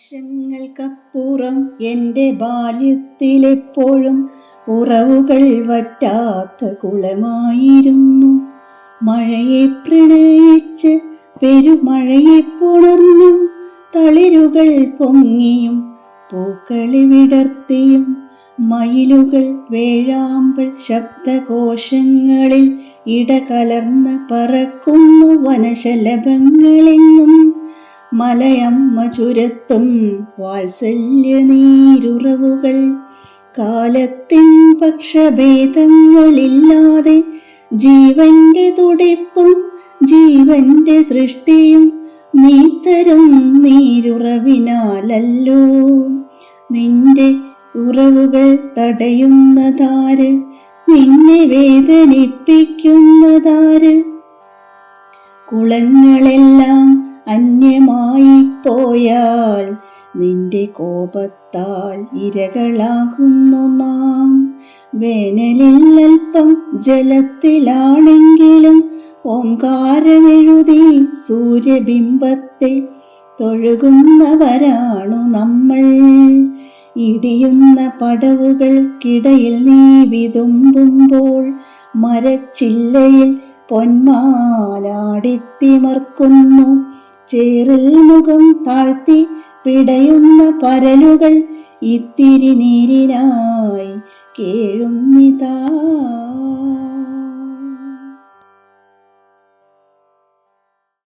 വർഷങ്ങൾക്കപ്പുറം എൻ്റെ ബാല്യത്തിലെപ്പോഴും ഉറവുകൾ വറ്റാത്ത കുളമായിരുന്നു. മഴയെ പ്രണയിച്ച് പെരുമഴയെ പുണർന്നും തളിരുകൾ പൊങ്ങിയും പൂക്കളി വിടർത്തിയും മയിലുകൾ വേഴാമ്പൽ ശബ്ദകോശങ്ങളിൽ ഇടകലർന്ന് പറക്കുന്നു വനശലഭങ്ങളെങ്ങും. മലയമ്മ ചുരത്തും വാത്സല്യ നീരുറവുകൾ കാലത്തിൻ പക്ഷഭേദങ്ങളില്ലാതെ ജീവന്റെ തുടിപ്പും ജീവന്റെ സൃഷ്ടിയും നീത്തരും നീരുറവിനാലല്ലോ. നിന്റെ ഉറവുകൾ തടയുന്നതാര്? നിന്നെ വേദനിപ്പിക്കുന്നതാര്? കുളങ്ങളെല്ലാം അന്യമായി പോയാൽ നിന്റെ കോപത്താൽ ഇരകളാകുന്നു നാം. വേനലിൽ അല്പം ജലത്തിലാണെങ്കിലും ഓംകാരമെഴുതി സൂര്യബിംബത്തെ തൊഴുകുന്നവരാണു നമ്മൾ. ഇടിയുന്ന പടവുകൾക്കിടയിൽ നീ വിതുമ്പുമ്പോൾ മരച്ചില്ലയിൽ പൊന്മാനാടിത്തിമർക്കുന്നു. ചേറിൽ മുഖം താഴ്ത്തി പിടയുന്ന പരലുകൾ ഇത്തിരി നീരിനായി കേഴുന്നിതാ.